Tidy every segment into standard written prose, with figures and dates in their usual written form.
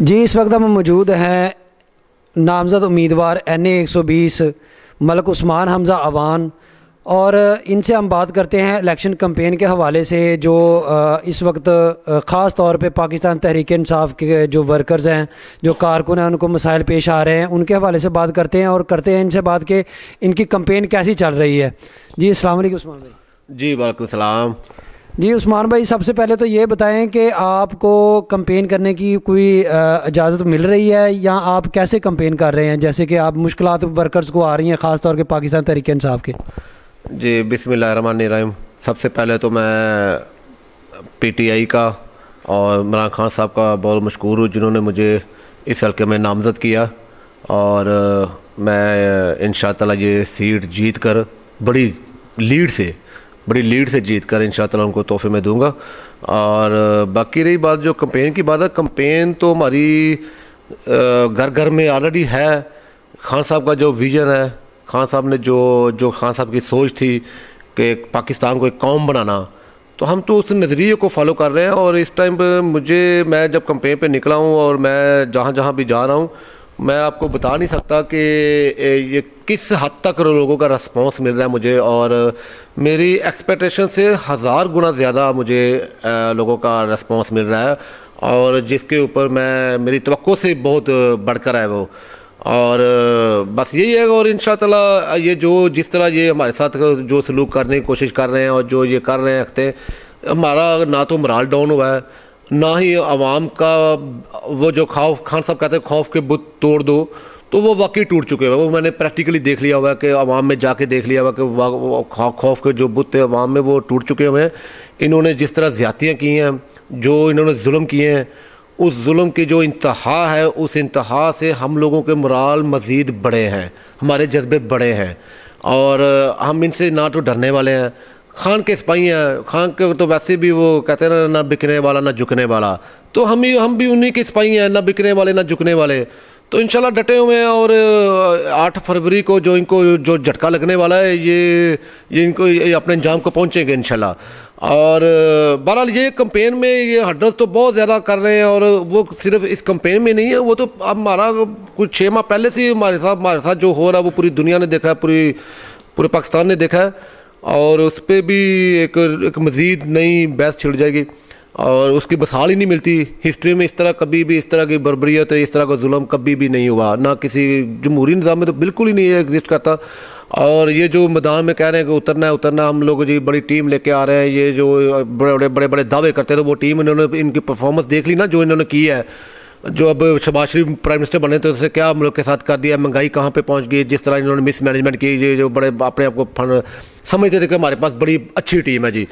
جی اس وقت ہم موجود ہیں نامزد امیدوار NA120 ملک عثمان حمزہ عوان، اور ان سے ہم بات کرتے ہیں الیکشن کمپین کے حوالے سے جو اس وقت خاص طور پہ پاکستان تحریک انصاف کے جو ورکرز ہیں، جو کارکن ہیں، ان کو مسائل پیش آ رہے ہیں، ان کے حوالے سے بات کرتے ہیں اور کرتے ہیں ان سے بات کہ ان کی کمپین کیسی چل رہی ہے۔ جی السلام علیکم عثمان بھائی۔ جی وعلیکم السلام۔ جی عثمان بھائی، سب سے پہلے تو یہ بتائیں کہ آپ کو کمپین کرنے کی کوئی اجازت مل رہی ہے یا آپ کیسے کمپین کر رہے ہیں، جیسے کہ آپ مشکلات ورکرز کو آ رہی ہیں خاص طور کے پاکستان تحریک انصاف کے؟ جی بسم اللہ الرحمن الرحیم۔ سب سے پہلے تو میں PTI کا اور عمران خان صاحب کا بہت مشکور ہوں جنہوں نے مجھے اس حلقے میں نامزد کیا، اور میں انشاء اللہ یہ سیٹ جیت کر بڑی لیڈ سے جیت کر انشاء اللہ ان کو تحفے میں دوں گا۔ اور باقی رہی بات جو کمپین کی بات ہے، کمپین تو ہماری گھر گھر میں آلریڈی ہے۔ خان صاحب کا جو ویژن ہے، خان صاحب نے جو خان صاحب کی سوچ تھی کہ پاکستان کو ایک قوم بنانا، تو ہم تو اس نظریے کو فالو کر رہے ہیں۔ اور اس ٹائم پہ میں جب کمپین پہ نکلا ہوں اور میں جہاں بھی جا رہا ہوں، میں آپ کو بتا نہیں سکتا کہ یہ کس حد تک لوگوں کا رسپانس مل رہا ہے مجھے، اور میری ایکسپیکٹیشن سے 1000 گنا زیادہ مجھے لوگوں کا رسپانس مل رہا ہے، اور جس کے اوپر میری توقع سے بہت بڑھ کر ہے وہ۔ اور بس یہی ہے، اور انشاءاللہ یہ جس طرح یہ ہمارے ساتھ جو سلوک کرنے کی کوشش کر رہے ہیں اور جو یہ کر رہے ہیں، ہمارا نہ تو مرال ڈاؤن ہوا ہے، نہ ہی عوام کا وہ جو خان صاحب کہتے ہیں خوف کے بت توڑ دو، تو وہ واقعی ٹوٹ چکے ہوئے۔ وہ میں نے پریکٹیکلی دیکھ لیا ہوا ہے کہ عوام میں جا کے دیکھ لیا ہوا کہ خوف کے جو بت تھے عوام میں وہ ٹوٹ چکے ہوئے ہیں۔ انہوں نے جس طرح زیادتیاں کی ہیں، جو انہوں نے ظلم کیے ہیں، اس ظلم کی جو انتہا ہے، اس انتہا سے ہم لوگوں کے مرال مزید بڑے ہیں، ہمارے جذبے بڑے ہیں، اور ہم ان سے نہ تو ڈرنے والے ہیں۔ خان کے سپاہی ہیں، خان کے تو ویسے بھی وہ کہتے ہیں نہ بکنے والا نہ جھکنے والا، تو ہم بھی انہی کے سپاہی ہیں، نہ بکنے والے نہ جھکنے والے۔ تو انشاءاللہ ڈٹے ہوئے ہیں، اور 8 فروری کو ان کو جو جھٹکا لگنے والا ہے، یہ ان کو اپنے انجام کو پہنچیں گے انشاءاللہ۔ اور بہرحال یہ کمپین میں یہ ہرڈلز تو بہت زیادہ کر رہے ہیں، اور وہ صرف اس کمپین میں نہیں ہے، وہ تو اب ہمارا کچھ 6 ماہ پہلے سے ہمارے ساتھ جو ہو رہا ہے وہ پوری دنیا نے دیکھا ہے، پورے پاکستان نے دیکھا ہے، اور اس پہ بھی ایک مزید نئی بحث چھڑ جائے گی، اور اس کی مثال ہی نہیں ملتی ہسٹری میں۔ اس طرح کبھی بھی اس طرح کی بربریت، اس طرح کا ظلم کبھی بھی نہیں ہوا، نہ کسی جمہوری نظام میں تو بالکل ہی نہیں ایگزسٹ کرتا۔ اور یہ جو میدان میں کہہ رہے ہیں کہ اترنا ہم لوگ جی بڑی ٹیم لے کے آ رہے ہیں، یہ جو بڑے دعوے کرتے تھے، وہ ٹیم انہوں نے ان کی پرفارمنس دیکھ لی نا جو انہوں نے کی ہے۔ جو اب شہباز شریف پرائم منسٹر بنے تو اس نے کیا ملک کے ساتھ کر دیا، مہنگائی کہاں پہ پہنچ گئی، جس طرح انہوں نے مس مینجمنٹ کی، یہ جو بڑے اپنے آپ کو سمجھتے تھے کہ ہمارے پاس بڑی اچھی ٹیم ہے۔ جی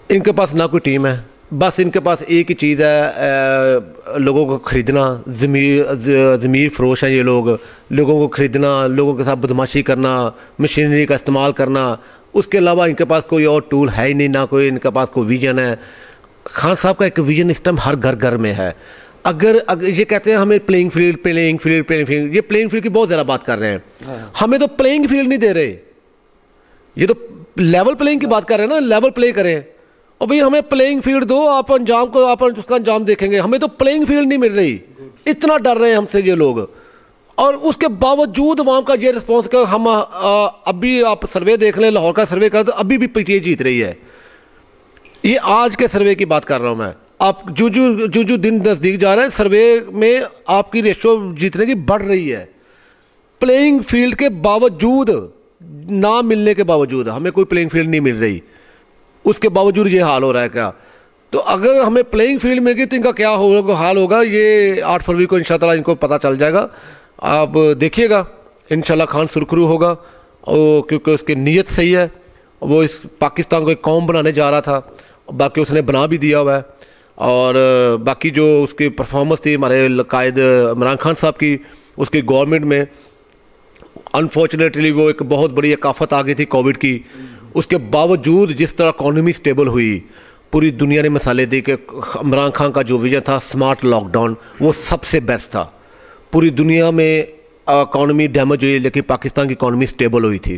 ان کے پاس نہ کوئی ٹیم ہے، بس ان کے پاس ایک ہی چیز ہے، لوگوں کو خریدنا۔ ضمیر فروش ہیں یہ لوگوں کو خریدنا، لوگوں کے ساتھ بدماشی کرنا، مشینری کا استعمال کرنا۔ اس کے علاوہ ان کے پاس کوئی اور ٹول ہے ہی نہیں، نہ کوئی ان کے پاس کوئی ویژن ہے۔ خان صاحب کا ایک ویژن اس ٹائم ہر گھر میں ہے۔ اگر یہ کہتے ہیں ہمیں پلینگ فیلڈ، یہ پلینگ فیلڈ کی بہت زیادہ بات کر رہے ہیں، ہمیں تو پلینگ فیلڈ نہیں دے رہے۔ یہ تو لیول پلینگ کی بات کر رہے ہیں نا، لیول پلے کریں، اور بھئی ہمیں پلینگ فیلڈ دو، آپ اس کا انجام دیکھیں گے۔ ہمیں تو پلینگ فیلڈ نہیں مل رہی، اتنا ڈر رہے ہیں ہم سے یہ لوگ، اور اس کے باوجود عوام کا یہ رسپانس کہ ہم ابھی آپ سروے دیکھ لیں، لاہور کا سروے کر تو ابھی بھی PTI جیت رہی ہے۔ یہ آج کے سروے کی بات کر رہا ہوں میں۔ آپ جو دن نزدیک جا رہے ہیں، سروے میں آپ کی ریشو جیتنے کی بڑھ رہی ہے۔ پلینگ فیلڈ کے باوجود، نہ ملنے کے باوجود، ہمیں کوئی پلینگ فیلڈ نہیں مل رہی، اس کے باوجود یہ حال ہو رہا ہے کیا؟ تو اگر ہمیں پلینگ فیلڈ مل گئی تو ان کا کیا حال ہوگا، یہ 8 فروری کو انشاءاللہ ان کو پتہ چل جائے گا۔ آپ دیکھیے گا انشاءاللہ خان سرخرو ہوگا، کیونکہ اس کی نیت صحیح ہے، وہ اس پاکستان کو ایک قوم بنانے جا رہا تھا، باقی اس نے بنا بھی دیا ہوا ہے۔ اور باقی جو اس کی پرفارمنس تھی ہمارے قائد عمران خان صاحب کی، اس کی گورنمنٹ میں انفارچونیٹلی وہ ایک بہت بڑی ایک آفت آ گئی تھی کووڈ کی، اس کے باوجود جس طرح اکانومی سٹیبل ہوئی، پوری دنیا نے مثالیں دی کہ عمران خان کا جو ویژن تھا سمارٹ لاک ڈاؤن، وہ سب سے بیسٹ تھا۔ پوری دنیا میں اکانومی ڈیمیج ہوئی، لیکن پاکستان کی اکانومی سٹیبل ہوئی تھی،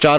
4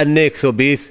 NA 120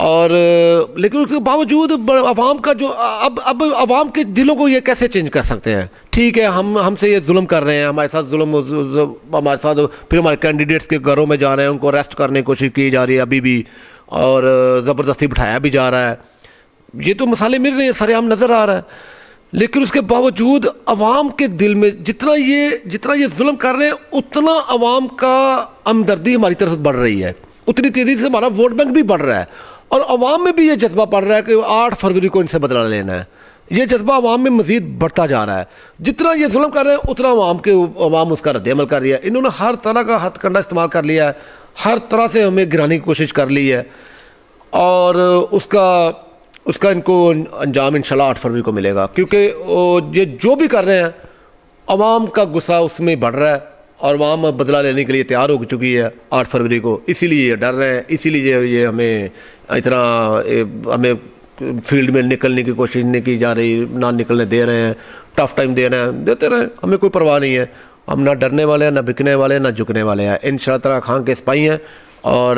اور لیکن اس کے باوجود عوام کا جو اب عوام کے دلوں کو یہ کیسے چینج کر سکتے ہیں؟ ٹھیک ہے ہم سے یہ ظلم کر رہے ہیں، ہمارے ساتھ ظلم، ہمارے ساتھ پھر ہمارے کینڈیڈیٹس کے گھروں میں جا رہے ہیں، ان کو اریسٹ کرنے کی کوشش کی جا رہی ہے ابھی بھی، اور زبردستی بٹھایا بھی جا رہا ہے، یہ تو مسالے مل رہے ہیں، سر عام نظر آ رہا ہے. لیکن اس کے باوجود عوام کے دل میں جتنا یہ ظلم کر رہے ہیں اتنا عوام کا ہمدردی ہماری طرف بڑھ رہی ہے، اتنی تیزی سے ہمارا ووٹ بینک بھی بڑھ رہا ہے، اور عوام میں بھی یہ جذبہ پڑ رہا ہے کہ 8 فروری کو ان سے بدلہ لینا ہے. یہ جذبہ عوام میں مزید بڑھتا جا رہا ہے. جتنا یہ ظلم کر رہے ہیں اتنا عوام اس کا رد عمل کر رہی ہے. انہوں نے ہر طرح کا ہتھ کنڈا استعمال کر لیا ہے، ہر طرح سے ہمیں گرانے کی کوشش کر لی ہے، اور اس کا ان کو انجام انشاءاللہ 8 فروری کو ملے گا. کیونکہ یہ جو بھی کر رہے ہیں عوام کا غصہ اس میں بڑھ رہا ہے، اور عوام بدلہ لینے کے لیے تیار ہو چکی ہے 8 فروری کو. اسی لیے یہ ڈر رہے ہیں، اسی لیے یہ ہمیں فیلڈ میں نکلنے کی کوشش نہیں کی جا رہی، نہ نکلنے دے رہے ہیں، ٹف ٹائم دے رہے ہیں، دیتے رہے، ہمیں کوئی پرواہ نہیں ہے. ہم نہ ڈرنے والے ہیں، نہ بکنے والے ہیں، نہ جھکنے والے ہیں. انشاءاللہ تعالیٰ خان کے سپاہی ہیں، اور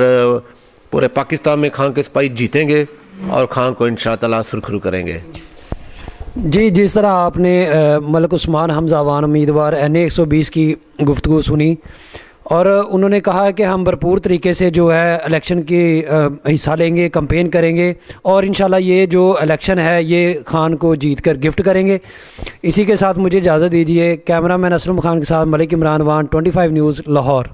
پورے پاکستان میں خان کے سپاہی جیتیں گے، اور خان کو انشاءاللہ تعالیٰ سرخرو کریں گے. جی، جس طرح آپ نے ملک عثمان حمزہ عوان امیدوار NA 120 کی گفتگو سنی، اور انہوں نے کہا کہ ہم بھرپور طریقے سے جو ہے الیکشن کی حصہ لیں گے، کمپین کریں گے، اور انشاءاللہ یہ جو الیکشن ہے یہ خان کو جیت کر گفٹ کریں گے. اسی کے ساتھ مجھے اجازت دیجیے. کیمرہ مین اسلم خان کے ساتھ ملک عمران وان 25 نیوز لاہور.